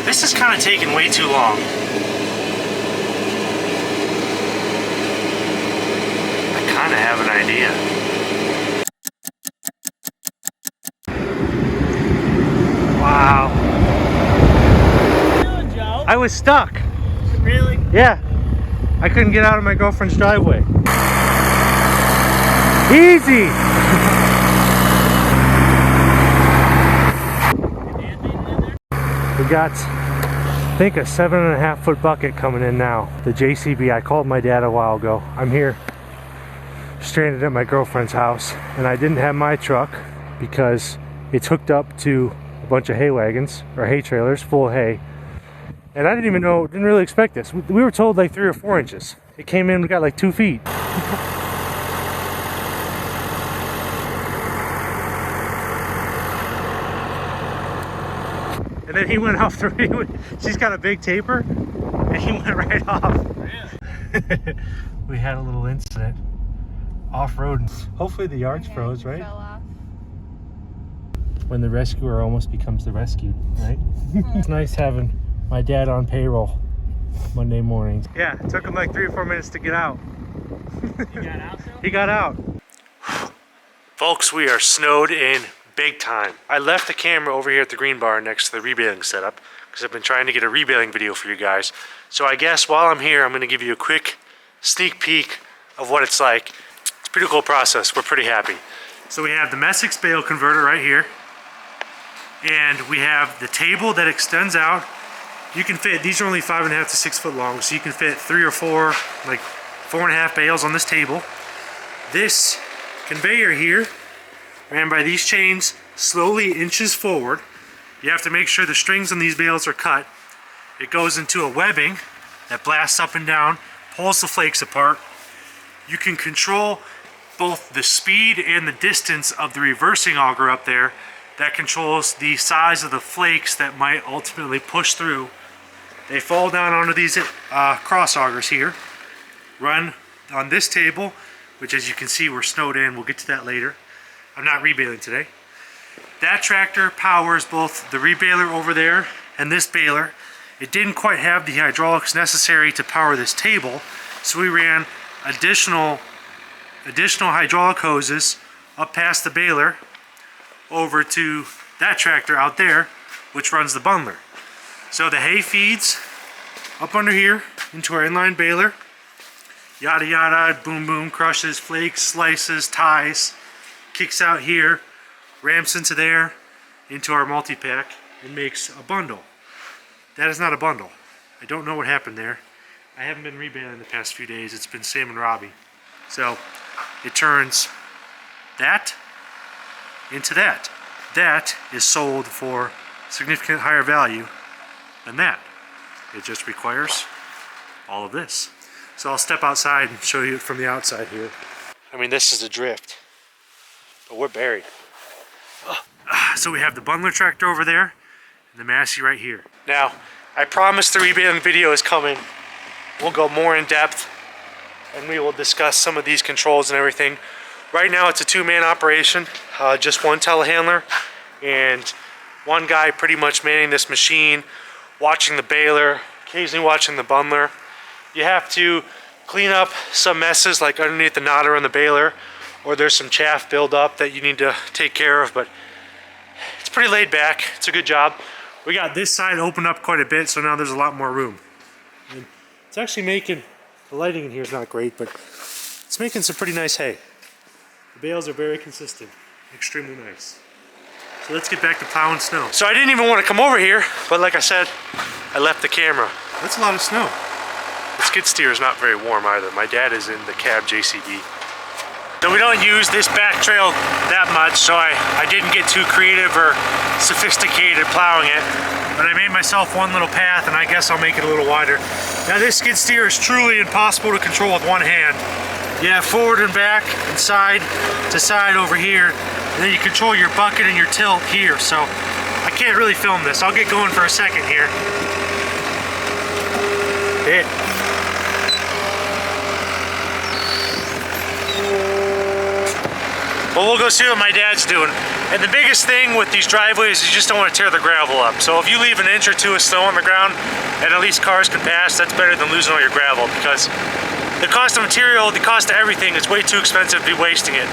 This is kind of taking way too long. I kind of have an idea. Wow. What are you doing, Joe? I was stuck. Really? Yeah. I couldn't get out of my girlfriend's driveway. Easy! We got, I think, a 7.5 foot bucket coming in now. The JCB. I called my dad a while ago. I'm here stranded at my girlfriend's house, and I didn't have my truck because it's hooked up to a bunch of hay wagons or hay trailers full of hay. And I didn't even know, didn't really expect this. We were told like 3 or 4 inches. It came in, we got like 2 feet. And then he went off through, she's got a big taper, and he went right off. Really? We had a little incident off-road. Hopefully the yard's froze, right? Fell off. When the rescuer almost becomes the rescued, right? It's nice having my dad on payroll Monday mornings. Yeah, it took him like 3 or 4 minutes to get out. You got out though? He got out. Folks, we are snowed in big time. I left the camera over here at the green bar next to the rebaling setup because I've been trying to get a rebaling video for you guys. So I guess while I'm here, I'm going to give you a quick sneak peek of what it's like. It's a pretty cool process. We're pretty happy. So we have the Messick's bale converter right here. And we have the table that extends out. You can fit, these are only 5.5 to 6 foot long, so you can fit 3 or 4, like 4.5 bales on this table. This conveyor here, ran by these chains, slowly inches forward. You have to make sure the strings on these bales are cut. It goes into a webbing that blasts up and down, pulls the flakes apart. You can control both the speed and the distance of the reversing auger up there. That controls the size of the flakes that might ultimately push through. They fall down onto these cross augers here, run on this table, which as you can see we're snowed in. We'll get to that later. I'm not rebaling today. That tractor powers both the rebaler over there and this baler. It didn't quite have the hydraulics necessary to power this table, so we ran additional hydraulic hoses up past the baler over to that tractor out there, which runs the bundler. So the hay feeds up under here into our inline baler, yada yada, boom boom, crushes, flakes, slices, ties, kicks out here, ramps into there, into our multi-pack, and makes a bundle. That is not a bundle. I don't know what happened there. I haven't been rebaling the past few days. It's been Sam and Robbie. So it turns that into that. That is sold for significantly higher value than that. It just requires all of this. So I'll step outside and show you it from the outside here. I mean, this is a drift, but we're buried. So we have the bundler tractor over there and the Massey right here. Now, I promise the rebaling video is coming. We'll go more in depth and we will discuss some of these controls and everything. Right now it's a 2-man operation, just one telehandler and one guy pretty much manning this machine, watching the baler, occasionally watching the bundler. You have to clean up some messes like underneath the knotter on the baler, or there's some chaff buildup that you need to take care of, but it's pretty laid back. It's a good job. We got this side opened up quite a bit, so now there's a lot more room. And it's actually making, the lighting in here is not great, but it's making some pretty nice hay. The bales are very consistent, extremely nice. So let's get back to plowing snow. So I didn't even want to come over here, but like I said, I left the camera. That's a lot of snow. The skid steer is not very warm either. My dad is in the cab JCB. So we don't use this back trail that much, so I didn't get too creative or sophisticated plowing it. But I made myself one little path, and I guess I'll make it a little wider. Now this skid steer is truly impossible to control with one hand. You have forward and back and side to side over here, and then you control your bucket and your tilt here. So I can't really film this. I'll get going for a second here. Hit. Well, we'll go see what my dad's doing. And the biggest thing with these driveways is you just don't want to tear the gravel up. So if you leave an inch or two of snow on the ground and at least cars can pass, that's better than losing all your gravel, because the cost of material, the cost of everything, is way too expensive to be wasting it.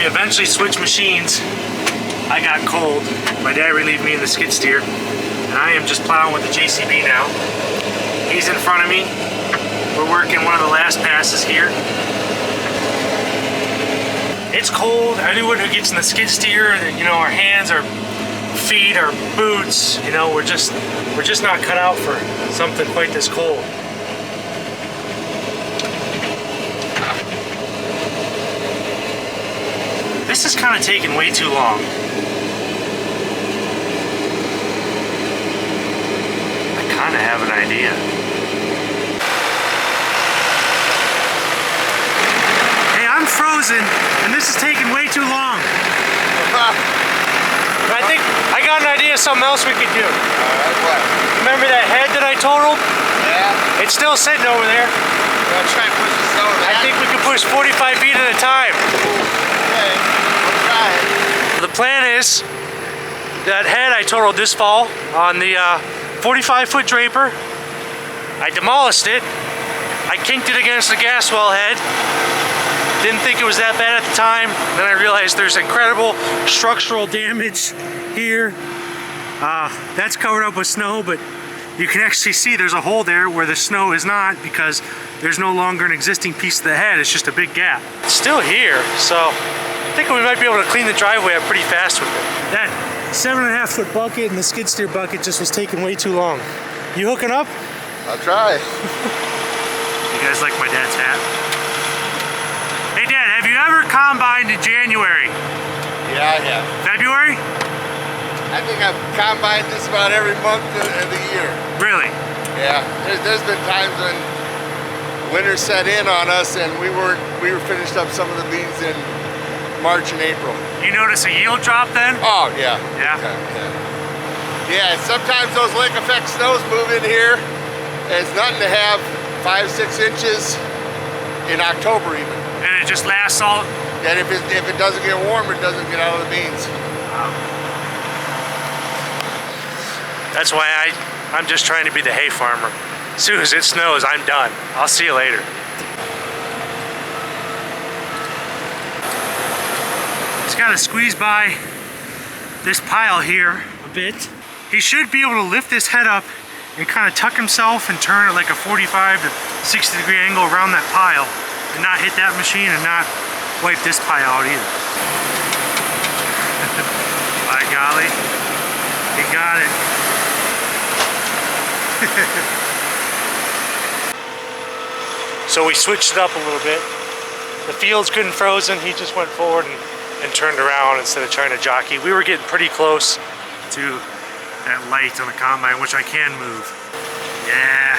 Eventually switched machines. I got cold. My dad relieved me in the skid steer, and I am just plowing with the JCB now. He's in front of me. We're working one of the last passes here. It's cold. Anyone who gets in the skid steer, you know, our hands, our feet, our boots, you know, we're just not cut out for something quite this cold. This is kind of taking way too long. I kind of have an idea. Hey, I'm frozen, and this is taking way too long. I think I got an idea of something else we could do. What? Remember that head that I totaled? Yeah. It's still sitting over there. I'll try and push the snow I think we can push 45 feet at a time. Okay. We'll try it. The plan is that head I totaled this fall on the 45-foot draper. I demolished it. I kinked it against the gas well head. Didn't think it was that bad at the time. Then I realized there's incredible structural damage here. That's covered up with snow, but you can actually see there's a hole there where the snow is not, because there's no longer an existing piece of the head. It's just a big gap. It's still here, so I think we might be able to clean the driveway up pretty fast with it. That 7.5-foot bucket and the skid steer bucket just was taking way too long. You hooking up? I'll try. You guys like my dad's hat? Hey Dad, have you ever combined in January? Yeah, I have. February? I think I've combined this about every month of the year. Really? Yeah. There's been times when winter set in on us and we were finished up some of the beans in March and April. You notice a yield drop then? Oh yeah. Yeah? Yeah, sometimes those lake effect snows move in here, and it's nothing to have 5-6 inches in October even. And it just lasts all... And if it doesn't get warm, it doesn't get out of the beans. Wow. That's why I'm just trying to be the hay farmer. As soon as it snows, I'm done. I'll see you later. Just gotta squeeze by this pile here a bit. He should be able to lift his head up and kind of tuck himself and turn at like a 45 to 60 degree angle around that pile and not hit that machine and not wipe this pile out either. By golly, he got it. So we switched it up a little bit. The field's good and frozen. He just went forward and turned around instead of trying to jockey. We were getting pretty close to that light on the combine, which I can move. Yeah,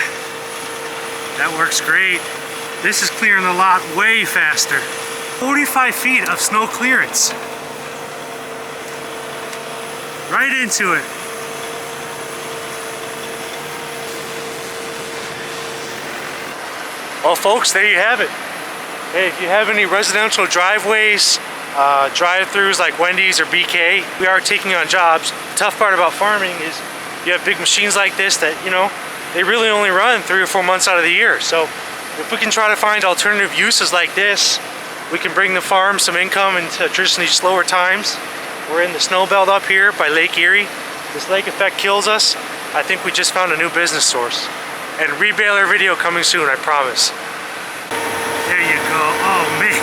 that works great. This is clearing the lot way faster. 45 feet of snow clearance. Right into it. Well folks, there you have it. Hey, if you have any residential driveways, drive-throughs like Wendy's or BK, we are taking on jobs. The tough part about farming is you have big machines like this that, you know, they really only run 3 or 4 months out of the year. So if we can try to find alternative uses like this, we can bring the farm some income in traditionally slower times. We're in the snow belt up here by Lake Erie. This lake effect kills us. I think we just found a new business source. And rebaler video coming soon, I promise. There you go. Oh man.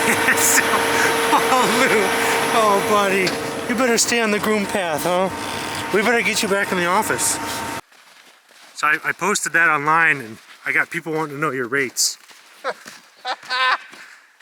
Oh Lou. Oh buddy. You better stay on the groom path, huh? We better get you back in the office. So I posted that online and I got people wanting to know your rates.